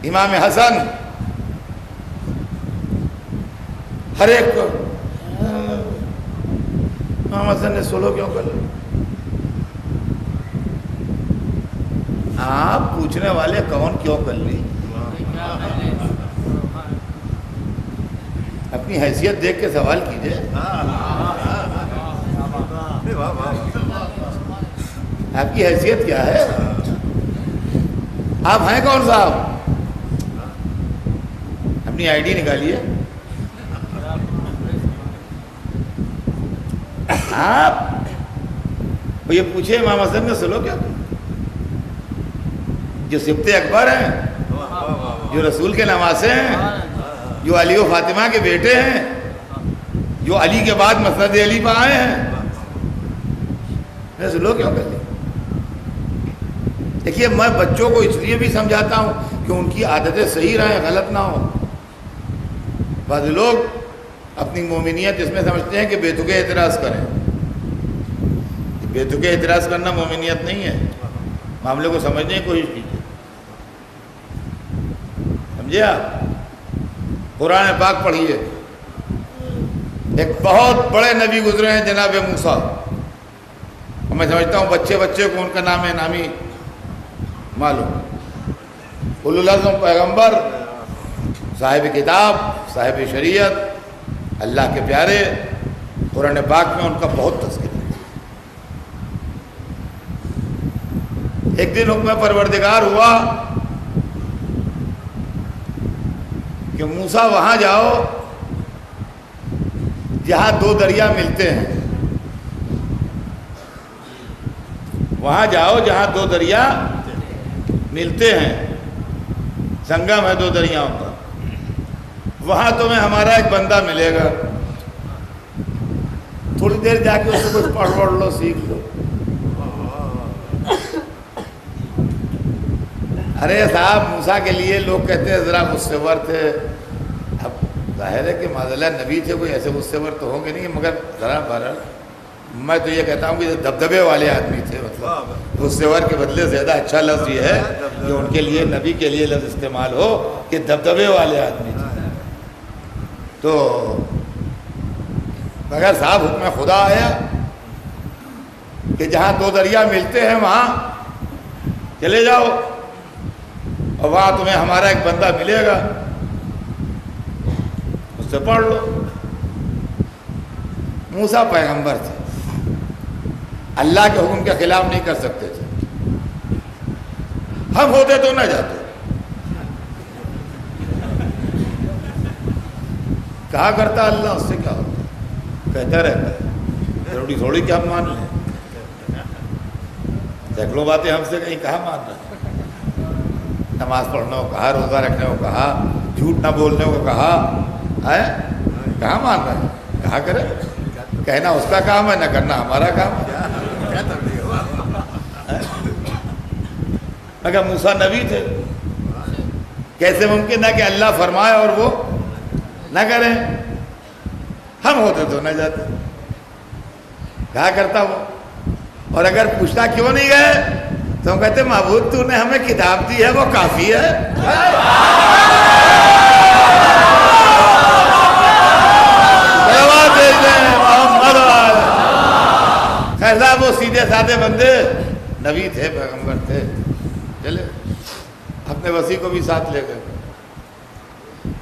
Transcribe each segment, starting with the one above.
امام حسن ہر ایک کو امام حسن نے سولو کیوں کر لی؟ آپ پوچھنے والے کون کیوں کر لی؟ اپنی حیثیت دیکھ کے سوال کیجئے. آپ کی حیثیت کیا ہے؟ آپ ہیں کون صاحب؟ اپنی آئی ڈی نکالیے. آپ یہ پوچھے امام حسن نے سلو کیا؟ جو سبط اکبر ہیں، جو رسول کے نواسے ہیں، جو علی و فاطمہ کے بیٹے ہیں، جو علی کے بعد مسند علی پہ آئے ہیں، میں سلو کیوں کر لی؟ دیکھیے میں بچوں کو اس لیے بھی سمجھاتا ہوں کہ ان کی عادتیں صحیح رہیں، غلط نہ ہو. بعض لوگ اپنی مومنیت اس میں سمجھتے ہیں کہ بے تکے اعتراض کریں. بے تکے اعتراض کرنا مومنیت نہیں ہے. معاملے کو سمجھنے کی کوشش کیجیے. سمجھے آپ؟ قرآن پاک پڑھیے. ایک بہت بڑے نبی گزرے ہیں جناب موسیٰ. میں سمجھتا ہوں بچے کو ان کا نام نامی معلوم. اولو العزم پیغمبر، صاحب کتاب، صاحب شریعت، اللہ کے پیارے. قرآن پاک میں ان کا بہت تذکرہ ہے. ایک دن حکم پروردگار ہوا کہ موسیٰ وہاں جاؤ جہاں دو دریا ملتے ہیں. وہاں جاؤ جہاں دو دریا ملتے ہیں، سنگم ہے دو دریاؤں کا. وہاں تمہیں ہمارا ایک بندہ ملے گا. تھوڑی دیر جا کے اس کو کچھ پڑھ لو، سیکھ لو. ارے صاحب موسیٰ کے لیے لوگ کہتے ہیں ذرا غصے ور تھے. اب ظاہر ہے کہ معاذاللہ نبی تھے، کوئی ایسے غصے ور تو ہوں گے نہیں، مگر ذرا بہرحال میں تو یہ کہتا ہوں کہ دبدبے والے آدمی تھے. مطلب غصے ور کے بدلے زیادہ اچھا لفظ یہ ہے کہ ان کے لیے نبی کے لیے لفظ استعمال ہو کہ دبدبے والے آدمی تھے. تو مگر صاحب حکم خدا آیا کہ جہاں دو دریا ملتے ہیں وہاں چلے جاؤ اور وہاں تمہیں ہمارا ایک بندہ ملے گا، اس سے پڑھ لو. موسیٰ پیغمبر تھے، اللہ کے حکم کے خلاف نہیں کر سکتے تھے. ہم ہوتے تو نہ جاتے. کہا کرتا اللہ، اس سے کیا ہوتا؟ کہتا رہتا ہے. ضروری تھوڑی کہ ہم مان لیں. سینکڑوں باتیں ہم سے کہیں کہاں مان رہے. نماز پڑھنے کو کہا، روزہ رکھنے کو کہا، جھوٹ نہ بولنے کو کہا، کہاں مان رہے ہیں؟ کہا کرے. کہنا اس کا کام ہے، نہ کرنا ہمارا کام ہے. مگر موسیٰ نبی تھے. کیسے ممکن ہے کہ اللہ فرمائے اور وہ نہ کریں؟ ہم ہوتے تو نہ جاتے. کہا کرتا وہ. اور اگر پوچھتا کیوں نہیں گئے تو ہم کہتے معبود تو نے ہمیں کتاب دی ہے، وہ کافی ہے. خیر صاحب وہ سیدھے سادے بندے نبی تھے، پیغمبر تھے. چلے اپنے وسیع کو بھی ساتھ لے گئے.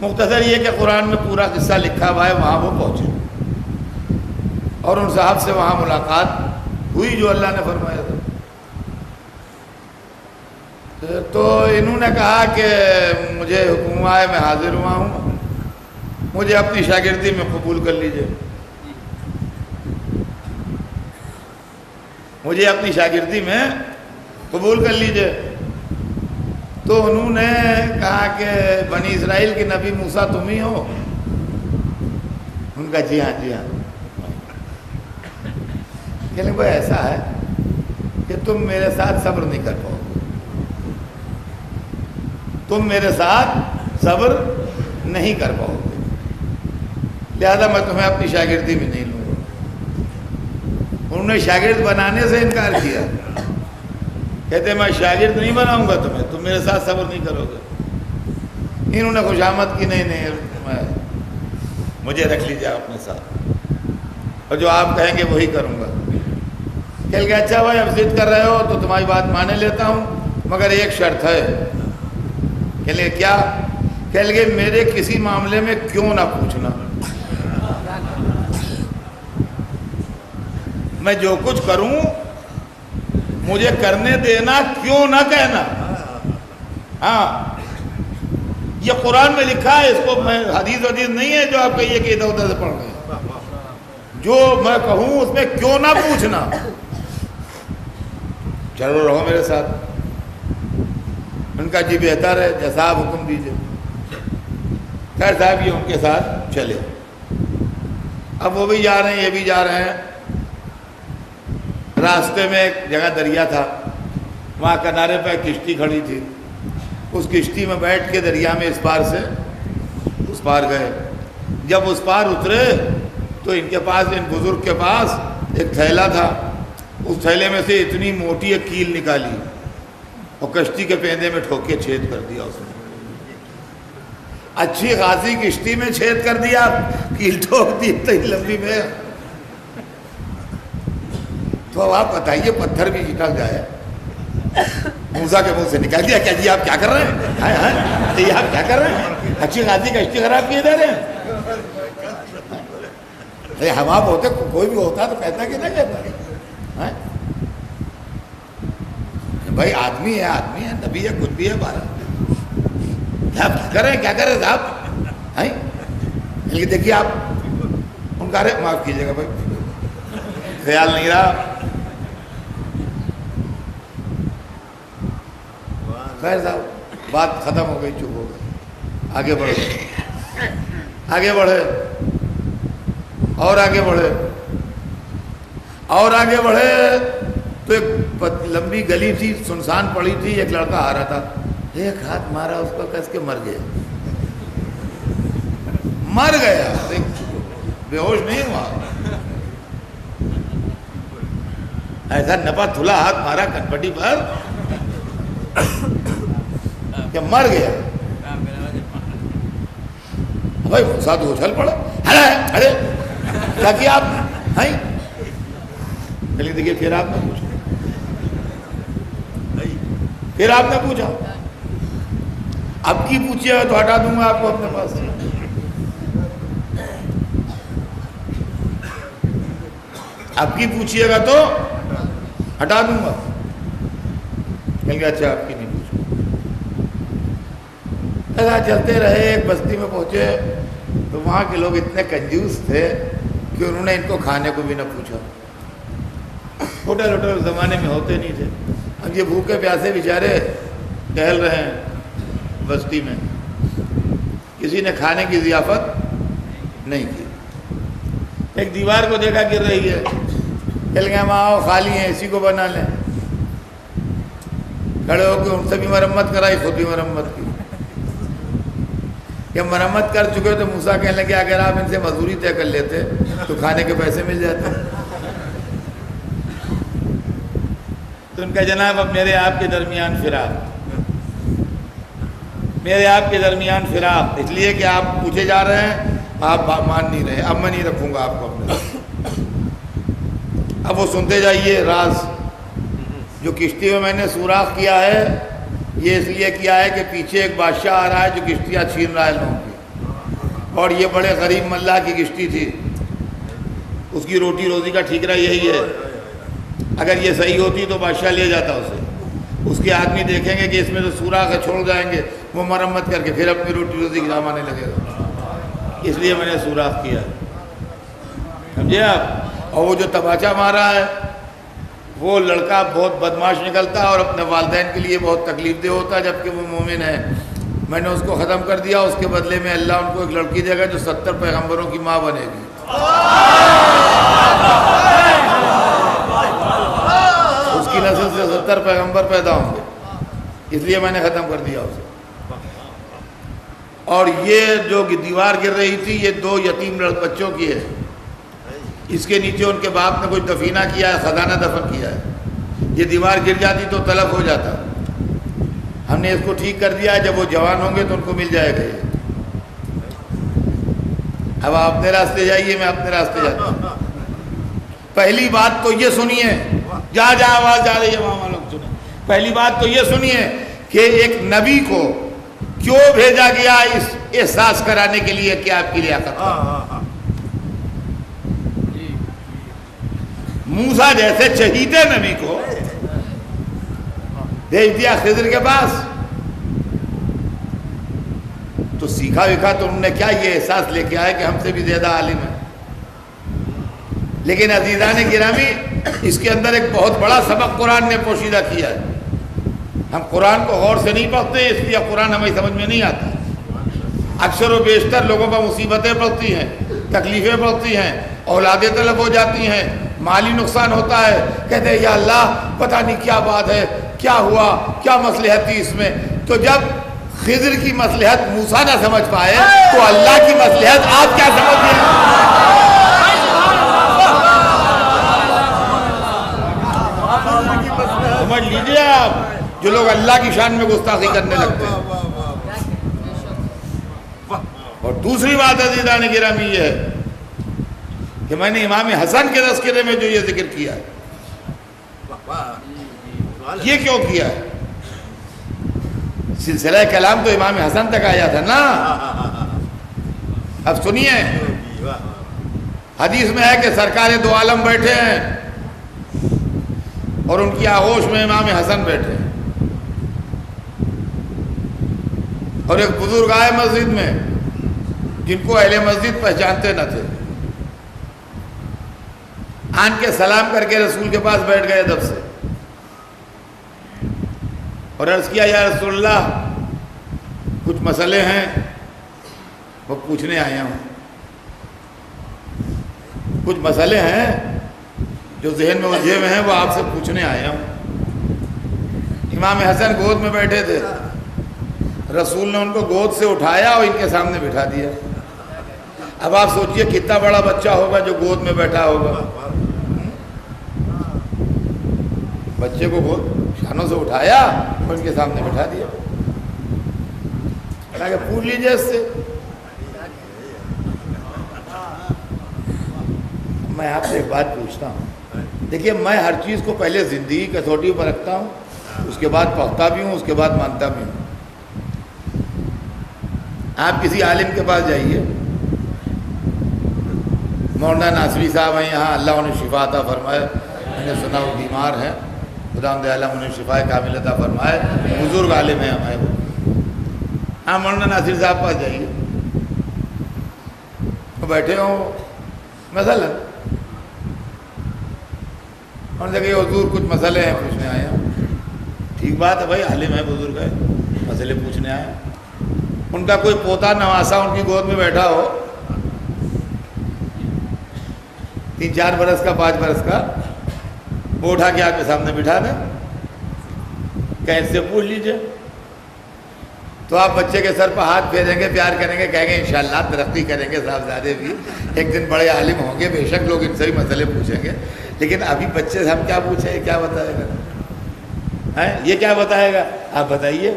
مختصر یہ کہ قرآن میں پورا قصہ لکھا ہوا ہے. وہاں وہ پہنچے اور ان صاحب سے وہاں ملاقات ہوئی جو اللہ نے فرمایا تھا. تو انہوں نے کہا کہ مجھے حکم ہوا ہے، میں حاضر ہوا ہوں، مجھے اپنی شاگردی میں قبول کر لیجئے. مجھے اپنی شاگردی میں قبول کر لیجئے. تو انہوں نے کہا کہ بنی اسرائیل کے نبی موسیٰ تم ہی ہو؟ ان کا جی ہاں جی ہاں. کہ بھائی ایسا ہے کہ تم میرے ساتھ صبر نہیں کر پاؤ گے. تم میرے ساتھ صبر نہیں کر پاؤ گے، لہذا میں تمہیں اپنی شاگردی میں نہیں لوں گا. انہوں نے شاگرد بنانے سے انکار کیا. کہتے میں شاگرد نہیں بناؤں گا تمہیں، تم میرے ساتھ صبر نہیں کرو گے. انہوں نے خوشامد کی، نہیں مجھے رکھ لیجیے اپنے ساتھ، اور جو آپ کہیں گے وہی کروں گا۔ کہہ گیا اچھا بھائی اب ضد کر رہے ہو تو تمہاری بات مانے لیتا ہوں، مگر ایک شرط ہے۔ کہہ لگے کیا؟ کہہ لگے میرے کسی معاملے میں کیوں نہ پوچھنا، میں جو کچھ کروں مجھے کرنے دینا، کیوں نہ کہنا۔ ہاں یہ قرآن میں لکھا ہے، اس کو میں حدیث نہیں ہے جو آپ کہیے کہ ادھر ادھر سے پڑھ رہے ہیں، جو میں کہوں اس میں کیوں نہ پوچھنا۔ چلو رہو میرے ساتھ۔ ان کا جی بہتر ہے، جیسا آپ حکم دیجیے۔ خیر صاحب یہ ان کے ساتھ چلے، اب وہ بھی جا رہے ہیں یہ بھی جا رہے ہیں۔ راستے میں ایک جگہ دریا تھا، وہاں کنارے پہ کشتی کھڑی تھی، اس کشتی میں بیٹھ کے دریا میں اس پار سے اس پار گئے۔ جب اس پار اترے تو ان کے پاس، ان بزرگ کے پاس ایک تھیلا تھا، اس تھیلے میں سے اتنی موٹی ایک کیل نکالی اور کشتی کے پیندے میں ٹھوک کے چھید کر دیا اس نے۔ اچھی خاصی کشتی میں چھید کر دیا، کیل ٹھوک دی اتنی لمبی میں، تو اب آپ بتائیے پتھر بھی نکل جائے۔ موسیٰ کے منہ سے نکال دیا، کیا جی آپ کیا کر رہے ہیں؟ جی آپ کیا کر رہے ہیں؟ اچھی خاصی کشتی خراب کیے دے رہے ہیں۔ ہم آپ ہوتے، کوئی بھی ہوتا تو کہتا کہ نہ کہتا بھائی آدمی ہے نبی ہے کچھ بھی ہے بارہ، کیا کر رہے ہیں صاحب؟ لیکن دیکھیے آپ ان کا معاف کیجیے گا بھائی، خیال نہیں رہا۔ خیر صاحب بات ختم ہو گئی، چپ ہو گئی، آگے بڑھے آگے بڑھے اور آگے بڑھے اور آگے بڑھے تو ایک لمبی گلی تھی، سنسان پڑی تھی، ایک لڑکا آ رہا تھا، ایک ہاتھ مارا اس کو، کس کے مر گیا، مر گیا، بے ہوش نہیں ہوا، ایسا نپا تھلا ہاتھ مارا کنپٹی پر کہ مر گیا۔ بھائی موسیٰ تو اچھل پڑا، ارے کیا کیا آپ نے؟ چلیے دیکھیے پھر آپ نے پوچھا، پھر آپ نے پوچھا، اب کی پوچھئے گا تو ہٹا دوں گا آپ کو اپنے پاس سے۔ اب کی پوچھئے گا تو ہٹا دوں گا۔ کہہ گیا اچھا آپ کی نہیں پوچھو۔ ایسا چلتے رہے، ایک بستی میں پہنچے تو وہاں کے لوگ اتنے کنجوس تھے کہ انہوں نے ان کو کھانے کو بھی نہ پوچھا۔ ہوٹل زمانے میں ہوتے نہیں تھے، اب یہ بھوکے پیاسے بیچارے ٹہل رہے ہیں بستی میں، کسی نے کھانے کی ضیافت نہیں کی۔ ایک دیوار کو دیکھا گر رہی ہے، چل گئے وہاں، آؤ خالی ہیں اسی کو بنا لیں۔ کھڑے ہو کے ان سے بھی مرمت کرائی، خود بھی مرمت کی۔ کہ مرمت کر چکے تو موسیٰ کہنے لگے اگر آپ ان سے مزدوری طے کر لیتے تو کھانے کے پیسے مل جاتے۔ تو ان کا جناب اب میرے آپ کے درمیان فراق، میرے آپ کے درمیان فراق، اس لیے کہ آپ پوچھے جا رہے ہیں، آپ مان نہیں رہے، اب میں نہیں رکھوں گا آپ کو اپنے۔ اب وہ سنتے جائیے راز، جو کشتی میں میں نے سوراخ کیا ہے یہ اس لیے کیا ہے کہ پیچھے ایک بادشاہ آ رہا ہے جو کشتیاں چھین رہا ہے لوگوں کی، اور یہ بڑے غریب ملا کی کشتی تھی، اس کی روٹی روزی کا ٹھیکرا یہی ہے، اگر یہ صحیح ہوتی تو بادشاہ لے جاتا اسے، اس کے آدمی دیکھیں گے کہ اس میں تو سوراخ ہے چھوڑ جائیں گے، وہ مرمت کر کے پھر اپنی روٹی روزی کمانے لگے گا، اس لیے میں نے سوراخ کیا، سمجھے آپ۔ اور وہ جو تماچا مارا ہے وہ لڑکا بہت بدماش نکلتا ہے اور اپنے والدین کے لیے بہت تکلیف دہ ہوتا ہے، جبکہ وہ مومن ہے۔ میں نے اس کو ختم کر دیا، اس کے بدلے میں اللہ ان کو ایک لڑکی دے گا جو 70 پیغمبروں کی ماں بنے گی۔ اس کی نسل سے 70 پیغمبر پیدا ہوں گے، اس لیے میں نے ختم کر دیا اسے۔ اور یہ جو دیوار گر رہی تھی یہ 2 یتیم بچوں کی ہے، اس کے نیچے ان کے باپ نے کچھ دفینہ کیا ہے، خزانہ دفن کیا ہے، یہ دیوار گر جاتی تو تلف ہو جاتا، ہم نے اس کو ٹھیک کر دیا، جب وہ جوان ہوں گے تو ان کو مل جائے گا یہ۔ اب آپ اپنے راستے جائیے، میں اپنے راستے جاتا ہوں۔ پہلی بات تو یہ سنیے، جہاں جہاں آواز جا رہی ہے وہاں لوگ سنیں۔ پہلی بات تو یہ سنیے کہ ایک نبی کو کیوں بھیجا گیا، اس احساس کرانے کے لیے کہ آپ کی لیاقت ہے۔ موسیٰ جیسے چہیتے نبی کو بھیج دیا خضر کے پاس، تو سیکھا ویکھا تو انہوں نے کیا، یہ احساس لے کے آئے کہ ہم سے بھی زیادہ عالم ہے۔ لیکن عزیزان گرامی، اس کے اندر ایک بہت بڑا سبق قرآن نے پوشیدہ کیا ہے۔ ہم قرآن کو غور سے نہیں پڑھتے، اس لیے قرآن ہمیں سمجھ میں نہیں آتا۔ اکثر و بیشتر لوگوں پر مصیبتیں پڑتی ہیں، تکلیفیں پڑتی ہیں، اولادیں طلب ہو جاتی ہیں، مالی نقصان ہوتا ہے، کہتے ہیں یا اللہ پتہ نہیں کیا بات ہے، کیا ہوا، کیا مصلحت تھی اس میں۔ تو جب خضر کی مصلحت موسیٰ نہ سمجھ پائے تو اللہ کی مصلحت آپ کیا سمجھ گئے؟ سمجھ لیجئے آپ، جو لوگ اللہ کی شان میں گستاخی کرنے لگتے ہیں۔ اور دوسری بات عزیزان گرامی یہ ہے کہ میں نے امام حسن کے تذکرے میں جو یہ ذکر کیا ہے، یہ کیوں کیا ہے؟ سلسلہ کلام تو امام حسن تک آیا تھا نا۔ اب سنیے، حدیث میں ہے کہ سرکار دو عالم بیٹھے ہیں اور ان کی آغوش میں امام حسن بیٹھے ہیں، اور ایک بزرگ آئے مسجد میں جن کو اہل مسجد پہچانتے نہ تھے، آن کے سلام کر کے رسول کے پاس بیٹھ گئے ادب سے، اور عرض کیا یا رسول اللہ کچھ مسئلے ہیں وہ پوچھنے آیا ہوں، کچھ مسئلے ہیں جو ذہن میں الجھے ہوئے ہیں وہ آپ سے پوچھنے آیا ہوں۔ امام حسن گود میں بیٹھے تھے، رسول نے ان کو گود سے اٹھایا اور ان کے سامنے بٹھا دیا۔ اب آپ سوچئے کتنا بڑا بچہ ہوگا جو گود میں بیٹھا ہوگا، بچے کو گود شانوں سے اٹھایا اور ان کے سامنے بٹھا دیا۔ کہ پوچھ لیجئے اس سے۔ میں آپ سے ایک بات پوچھتا ہوں، دیکھیے میں ہر چیز کو پہلے زندگی کسوٹی پر رکھتا ہوں، اس کے بعد پڑھتا بھی ہوں، اس کے بعد مانتا بھی ہوں۔ آپ کسی عالم کے پاس جائیے، مولانا ناصری صاحب ہیں یہاں، اللہ انہیں شفا عطا فرمائے، میں نے سنا وہ بیمار ہیں، خدا تعالیٰ انہیں شفا کامل عطا فرمائے، بزرگ عالم ہیں ہمارے وہ۔ ہاں مولانا ناصری صاحب پاس جائیے، وہ بیٹھے ہوں مثلا، اور دیکھیے حضور کچھ مسئلے ہیں پوچھنے آئے ہیں۔ ٹھیک بات ہے بھائی، عالم ہے، بزرگ ہے، مسئلے پوچھنے آئے ہیں۔ ان کا کوئی پوتا نواسا ان کی گود میں بیٹھا ہو، 3-4 برس کا 5 برس کا، وہ اٹھا کے آپ کے سامنے بٹھا دیں، کہیں سے پوچھ لیجئے، تو آپ بچے کے سر پر ہاتھ پھیریں گے، پیار کریں گے، کہیں گے انشاءاللہ ترقی کریں گے، صاحبزادے بھی ایک دن بڑے عالم ہوں گے، بے شک لوگ ان سے بھی مسئلے پوچھیں گے۔ لیکن ابھی بچے سے ہم کیا پوچھیں، کیا بتائے گا؟ یہ کیا بتائے گا؟ آپ بتائیے۔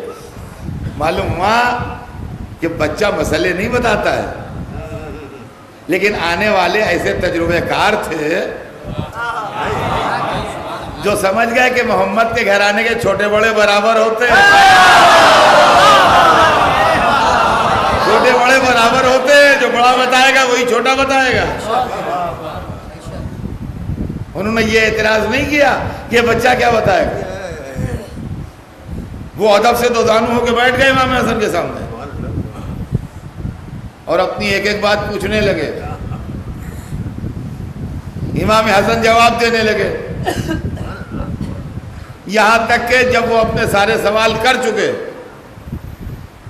معلوم ہوا کہ بچہ مسئلے نہیں بتاتا ہے، لیکن آنے والے ایسے تجربے کار تھے جو سمجھ گئے کہ محمد کے گھرانے کے چھوٹے بڑے برابر ہوتے ہیں، چھوٹے بڑے برابر ہوتے ہیں، جو بڑا بتائے گا وہی چھوٹا بتائے گا۔ انہوں نے یہ اعتراض نہیں کیا کہ بچہ کیا بتائے گا، وہ ادب سے دو دانو ہو کے بیٹھ گئے امام حسن کے سامنے اور اپنی ایک ایک بات پوچھنے لگے۔ امام حسن جواب دینے لگے، یہاں تک کہ جب وہ اپنے سارے سوال کر چکے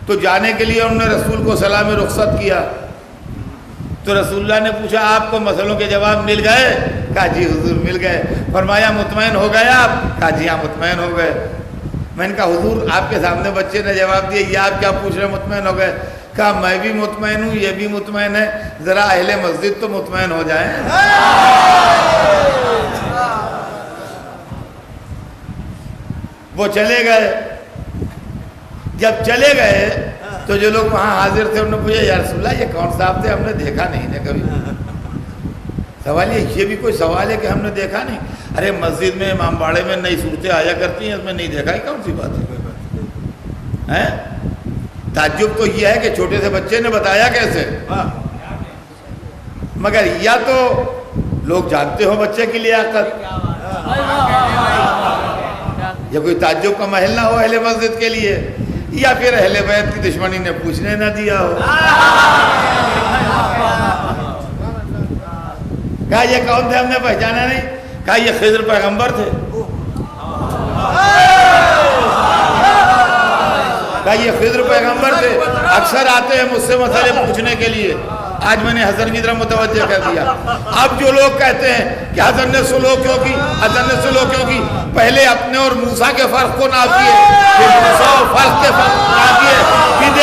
تو جانے کے لیے انہوں نے رسول کو سلام رخصت کیا، تو رسول اللہ نے پوچھا آپ کو مسئلوں کے جواب مل گئے؟ کہا جی حضور مل گئے۔ فرمایا مطمئن ہو گئے آپ؟ کہا جی ہاں مطمئن ہو گئے۔ میں نے کہا حضور آپ کے سامنے بچے نے جواب دیا، یہ آپ کیا پوچھ رہے ہیں، مطمئن ہو گئے؟ کہا میں بھی مطمئن ہوں، یہ بھی مطمئن ہے، ذرا اہل مسجد تو مطمئن ہو جائیں۔ وہ چلے گئے، جب چلے گئے تو جو لوگ وہاں حاضر تھے انہوں نے پوچھا یا رسول اللہ یہ کون صاحب تھے، ہم نے دیکھا نہیں ہے کبھی. سوال یہ بھی کوئی سوال ہے کہ ہم نے دیکھا نہیں؟ ارے مسجد میں امام باڑے میں نئی صورتیں آیا کرتی ہیں، اس میں نہیں دیکھا ہی کون سی بات ہے؟ تعجب تو یہ ہے کہ چھوٹے سے بچے نے بتایا کیسے. مگر یا تو لوگ جانتے ہو بچے کی لیاقت، یا کوئی تعجب کا محل نہ ہو اہل مسجد کے لیے، یا پھر اہل بیت کی دشمنی نے پوچھنے نہ دیا ہو. کہا یہ کون تھے، ہم نے پہچانا نہیں. کہا یہ خضر پیغمبر تھے. کہا یہ خضر پیغمبر تھے، اکثر آتے ہیں مجھ سے مسئلے پوچھنے کے لیے. آج میں نے حضرت کی طرف متوجہ کر دیا. اب جو لوگ کہتے ہیں کہ حضرت نے سلو کیوں کی، حضرت نے سلو کیوں کی، پہلے اپنے اور موسیٰ کے فرق کو نہ کیے، پھر موسیٰ اور فرق کے فرق نہ کیے، پھر